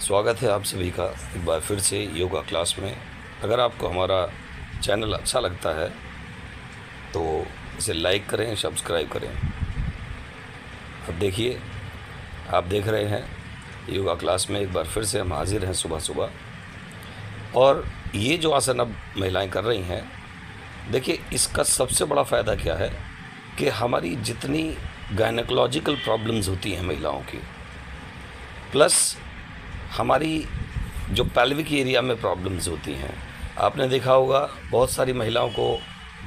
स्वागत है आप सभी का एक बार फिर से योगा क्लास में। अगर आपको हमारा चैनल अच्छा लगता है तो इसे लाइक करें, सब्सक्राइब करें। अब देखिए, आप देख रहे हैं योगा क्लास में एक बार फिर से हम हाजिर हैं सुबह सुबह। और ये जो आसन अब महिलाएं कर रही हैं, देखिए इसका सबसे बड़ा फ़ायदा क्या है कि हमारी जितनी गायनेकोलॉजिकल प्रॉब्लम्स होती हैं महिलाओं की, प्लस हमारी जो पेल्विक एरिया में प्रॉब्लम्स होती हैं, आपने देखा होगा बहुत सारी महिलाओं को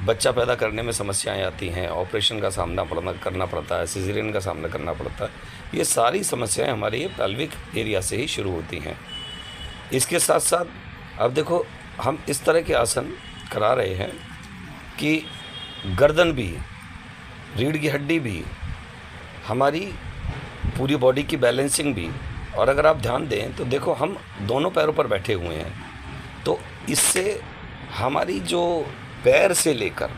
बच्चा पैदा करने में समस्याएं आती हैं, ऑपरेशन का सामना करना पड़ता है, सिजेरियन का सामना करना पड़ता है। ये सारी समस्याएं हमारे ये पेल्विक एरिया से ही शुरू होती हैं। इसके साथ साथ अब देखो, हम इस तरह के आसन करा रहे हैं कि गर्दन भी, रीढ़ की हड्डी भी, हमारी पूरी बॉडी की बैलेंसिंग भी। और अगर आप ध्यान दें तो देखो, हम दोनों पैरों पर बैठे हुए हैं, तो इससे हमारी जो पैर से लेकर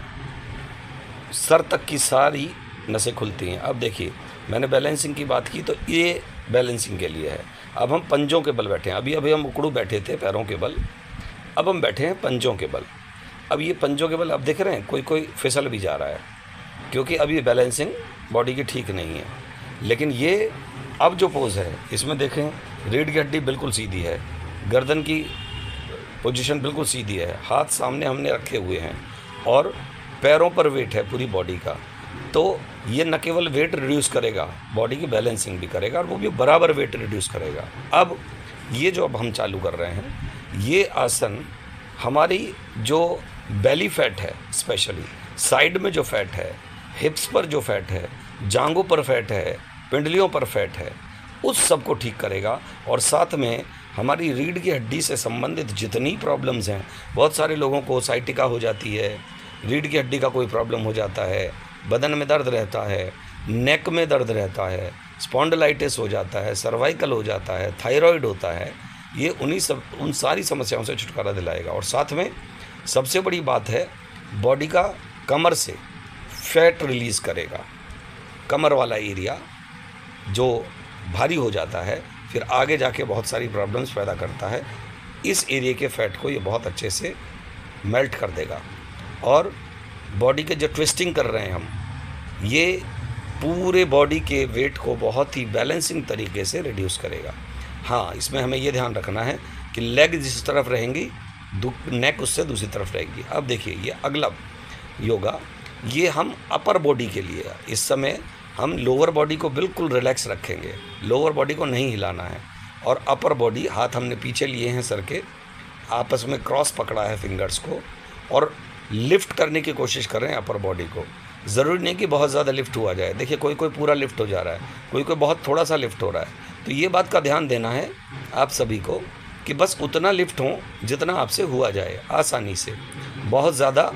सर तक की सारी नसें खुलती हैं। अब देखिए, मैंने बैलेंसिंग की बात की तो ये बैलेंसिंग के लिए है। अब हम पंजों के बल बैठे हैं। अभी हम उकड़ू बैठे थे पैरों के बल, अब हम बैठे हैं पंजों के बल। अब ये पंजों के बल आप देख रहे हैं, कोई फिसल भी जा रहा है, क्योंकि अब ये बैलेंसिंग बॉडी की ठीक नहीं है। लेकिन ये अब जो पोज़ है, इसमें देखें रीढ़ की हड्डी बिल्कुल सीधी है, गर्दन की पोजीशन बिल्कुल सीधी है, हाथ सामने हमने रखे हुए हैं और पैरों पर वेट है पूरी बॉडी का। तो ये न केवल वेट रिड्यूस करेगा, बॉडी की बैलेंसिंग भी करेगा और वो भी बराबर वेट रिड्यूस करेगा। अब ये जो अब हम चालू कर रहे हैं, ये आसन हमारी जो बेली फैट है, स्पेशली साइड में जो फैट है, हिप्स पर जो फैट है, जांघों पर फैट है, पिंडलियों पर फैट है, उस सब को ठीक करेगा। और साथ में हमारी रीढ़ की हड्डी से संबंधित जितनी प्रॉब्लम्स हैं, बहुत सारे लोगों को साइटिका हो जाती है, रीढ़ की हड्डी का कोई प्रॉब्लम हो जाता है, बदन में दर्द रहता है, नेक में दर्द रहता है, स्पॉन्डिलाइटिस हो जाता है, सर्वाइकल हो जाता है, थायराइड होता है, ये उन सारी समस्याओं से छुटकारा दिलाएगा। और साथ में सबसे बड़ी बात है, बॉडी का कमर से फैट रिलीज़ करेगा। कमर वाला एरिया जो भारी हो जाता है, फिर आगे जाके बहुत सारी प्रॉब्लम्स पैदा करता है, इस एरिया के फैट को ये बहुत अच्छे से मेल्ट कर देगा। और बॉडी के जो ट्विस्टिंग कर रहे हैं हम, ये पूरे बॉडी के वेट को बहुत ही बैलेंसिंग तरीके से रिड्यूस करेगा। हाँ, इसमें हमें ये ध्यान रखना है कि लेग जिस तरफ रहेंगी, नेक उससे दूसरी तरफ रहेगी। अब देखिए, ये अगला योगा, ये हम अपर बॉडी के लिए है। इस समय हम लोअर बॉडी को बिल्कुल रिलैक्स रखेंगे, लोअर बॉडी को नहीं हिलाना है। और अपर बॉडी, हाथ हमने पीछे लिए हैं सर के, आपस में क्रॉस पकड़ा है फिंगर्स को, और लिफ्ट करने की कोशिश कर रहे हैं अपर बॉडी को। ज़रूरी नहीं कि बहुत ज़्यादा लिफ्ट हुआ जाए। देखिए, कोई पूरा लिफ्ट हो जा रहा है, कोई बहुत थोड़ा सा लिफ्ट हो रहा है। तो ये बात का ध्यान देना है आप सभी को कि बस उतना लिफ्ट हो जितना आपसे हुआ जाए, आसानी से। बहुत ज़्यादा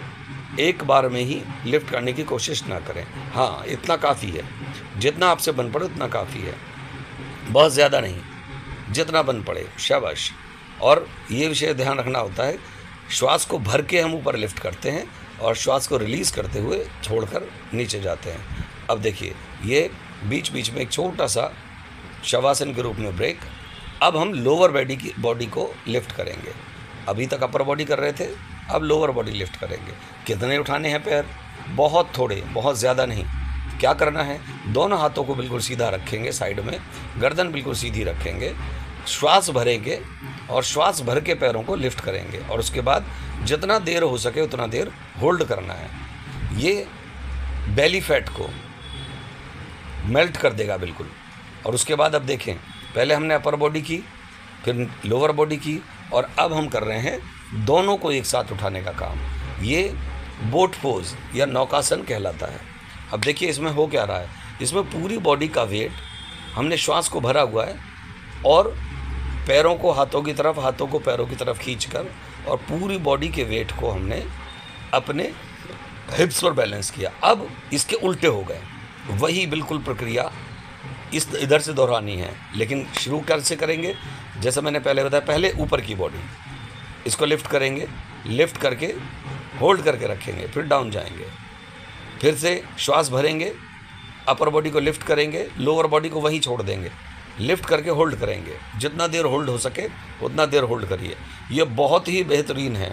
एक बार में ही लिफ्ट करने की कोशिश ना करें। हाँ, इतना काफ़ी है, जितना आपसे बन पड़े उतना काफ़ी है, बहुत ज़्यादा नहीं, जितना बन पड़े, शाबाश। और ये विषय ध्यान रखना होता है, श्वास को भर के हम ऊपर लिफ्ट करते हैं और श्वास को रिलीज़ करते हुए छोड़कर नीचे जाते हैं। अब देखिए, ये बीच बीच में एक छोटा सा शवासन के रूप में ब्रेक। अब हम लोअर बॉडी को लिफ्ट करेंगे। अभी तक अपर बॉडी कर रहे थे, अब लोअर बॉडी लिफ्ट करेंगे। कितने उठाने हैं पैर? बहुत थोड़े, बहुत ज़्यादा नहीं। क्या करना है, दोनों हाथों को बिल्कुल सीधा रखेंगे साइड में, गर्दन बिल्कुल सीधी रखेंगे, श्वास भरेंगे और श्वास भर के पैरों को लिफ्ट करेंगे। और उसके बाद जितना देर हो सके उतना देर होल्ड करना है। ये बेली फैट को मेल्ट कर देगा बिल्कुल। और उसके बाद अब देखें, पहले हमने अपर बॉडी की, फिर लोअर बॉडी की, और अब हम कर रहे हैं दोनों को एक साथ उठाने का काम। ये बोट पोज या नौकासन कहलाता है। अब देखिए, इसमें हो क्या रहा है, इसमें पूरी बॉडी का वेट, हमने श्वास को भरा हुआ है और पैरों को हाथों की तरफ, हाथों को पैरों की तरफ खींचकर, और पूरी बॉडी के वेट को हमने अपने हिप्स पर बैलेंस किया। अब इसके उल्टे हो गए, वही बिल्कुल प्रक्रिया इधर से दोहरानी है, लेकिन शुरू कैसे करेंगे? जैसे मैंने पहले बताया, पहले ऊपर की बॉडी, इसको लिफ्ट करेंगे, लिफ्ट करके होल्ड करके रखेंगे, फिर डाउन जाएंगे, फिर से श्वास भरेंगे, अपर बॉडी को लिफ्ट करेंगे, लोअर बॉडी को वहीं छोड़ देंगे, लिफ्ट करके होल्ड करेंगे, जितना देर होल्ड हो सके उतना देर होल्ड करिए। ये बहुत ही बेहतरीन है।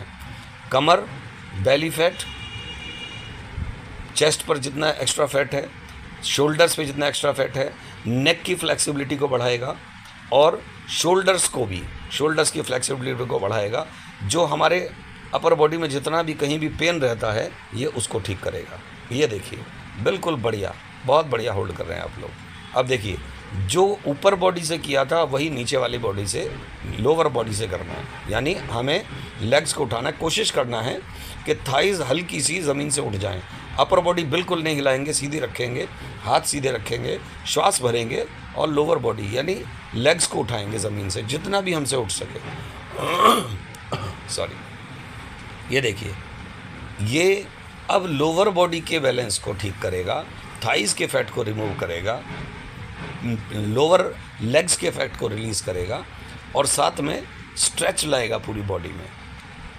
कमर, बेली फैट, चेस्ट पर जितना एक्स्ट्रा फैट है, शोल्डर्स पे जितना एक्स्ट्रा फैट है, नेक की फ्लेक्सिबिलिटी को बढ़ाएगा और शोल्डर्स की फ्लेक्सिबिलिटी को बढ़ाएगा। जो हमारे अपर बॉडी में जितना भी कहीं भी पेन रहता है ये उसको ठीक करेगा। ये देखिए, बिल्कुल बढ़िया, बहुत बढ़िया होल्ड कर रहे हैं आप लोग। अब देखिए, जो ऊपर बॉडी से किया था वही नीचे वाली बॉडी से, लोअर बॉडी से करना है। यानी हमें लेग्स को उठाना है, कोशिश करना है कि थाइज़ हल्की सी ज़मीन से उठ जाएं। अपर बॉडी बिल्कुल नहीं हिलाएंगे, सीधी रखेंगे, हाथ सीधे रखेंगे, श्वास भरेंगे और लोअर बॉडी यानी लेग्स को उठाएंगे ज़मीन से जितना भी हमसे उठ सके। सॉरी। ये देखिए, ये अब लोअर बॉडी के बैलेंस को ठीक करेगा, थाइज़ के फैट को रिमूव करेगा, लोअर लेग्स के फैट को रिलीज़ करेगा और साथ में स्ट्रेच लाएगा पूरी बॉडी में।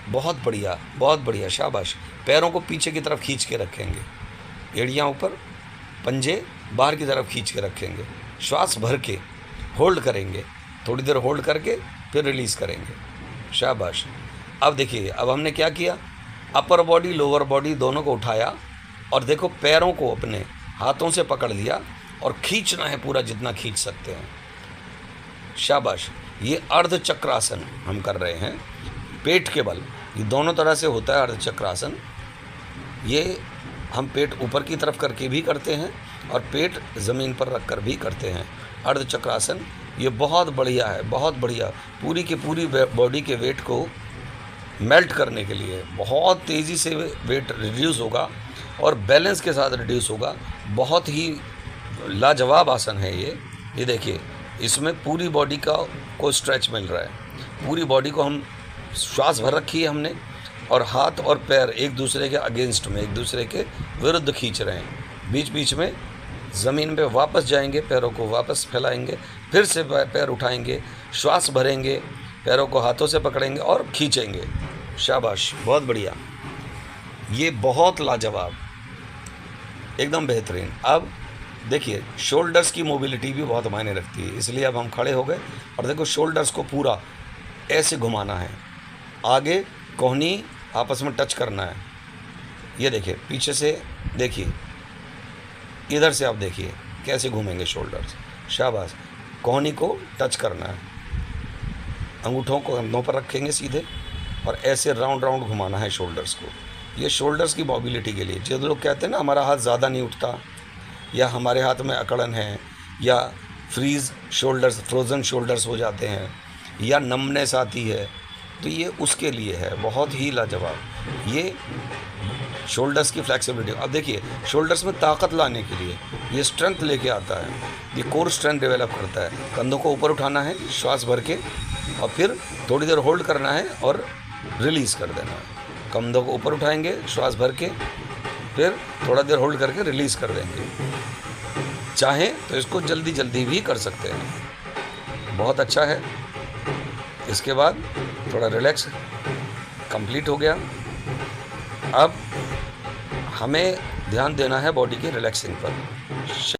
बहुत बढ़िया, बहुत बढ़िया, शाबाश। पैरों को पीछे की तरफ खींच के रखेंगे, एड़ियाँ ऊपर, पंजे बाहर की तरफ खींच के रखेंगे, श्वास भर के होल्ड करेंगे, थोड़ी देर होल्ड करके फिर रिलीज़ करेंगे। शाबाश। अब देखिए, अब हमने क्या किया, अपर बॉडी लोअर बॉडी दोनों को उठाया और देखो पैरों को अपने हाथों से पकड़ लिया और खींचना है पूरा जितना खींच सकते हैं। शाबाश। ये अर्ध चक्रासन हम कर रहे हैं, पेट के बल। ये दोनों तरह से होता है अर्ध चक्रासन। ये हम पेट ऊपर की तरफ करके भी करते हैं और पेट ज़मीन पर रख कर भी करते हैं। अर्ध चक्रासन ये बहुत बढ़िया है, बहुत बढ़िया। पूरी की पूरी बॉडी के वेट को मेल्ट करने के लिए बहुत तेज़ी से वेट रिड्यूस होगा और बैलेंस के साथ रिड्यूस होगा। बहुत ही लाजवाब आसन है ये देखिए, इसमें पूरी बॉडी को स्ट्रेच मिल रहा है। पूरी बॉडी को हम श्वास भर रखी है हमने और हाथ और पैर एक दूसरे के अगेंस्ट में, एक दूसरे के विरुद्ध खींच रहे हैं। बीच बीच में ज़मीन पे वापस जाएंगे, पैरों को वापस फैलाएंगे, फिर से पैर उठाएंगे, श्वास भरेंगे, पैरों को हाथों से पकड़ेंगे और खींचेंगे। शाबाश, बहुत बढ़िया, ये बहुत लाजवाब, एकदम बेहतरीन। अब देखिए, शोल्डर्स की मोबिलिटी भी बहुत मायने रखती है, इसलिए अब हम खड़े हो गए और देखो शोल्डर्स को पूरा ऐसे घुमाना है, आगे कोहनी आपस में टच करना है। ये देखिए, पीछे से देखिए, इधर से आप देखिए कैसे घूमेंगे शोल्डर्स। शाबाश। कोहनी को टच करना है, अंगूठों को कंधों पर रखेंगे सीधे और ऐसे राउंड राउंड घुमाना है शोल्डर्स को। ये शोल्डर्स की मोबिलिटी के लिए। जो लोग कहते हैं ना हमारा हाथ ज़्यादा नहीं उठता, या हमारे हाथ में अकड़न है, या फ्रोज़न शोल्डर्स हो जाते हैं, या नमनेस आती है, तो ये उसके लिए है, बहुत ही लाजवाब ये शोल्डर्स की फ्लेक्सिबिलिटी। अब देखिए, शोल्डर्स में ताकत लाने के लिए ये स्ट्रेंथ लेके आता है, ये कोर स्ट्रेंथ डेवलप करता है। कंधों को ऊपर उठाना है श्वास भर के और फिर थोड़ी देर होल्ड करना है और रिलीज़ कर देना है। कंधों को ऊपर उठाएंगे श्वास भर के, फिर थोड़ा देर होल्ड करके रिलीज़ कर देंगे। चाहें तो इसको जल्दी जल्दी भी कर सकते हैं, बहुत अच्छा है। इसके बाद थोड़ा रिलैक्स कंप्लीट हो गया। अब हमें ध्यान देना है बॉडी के रिलैक्सिंग पर।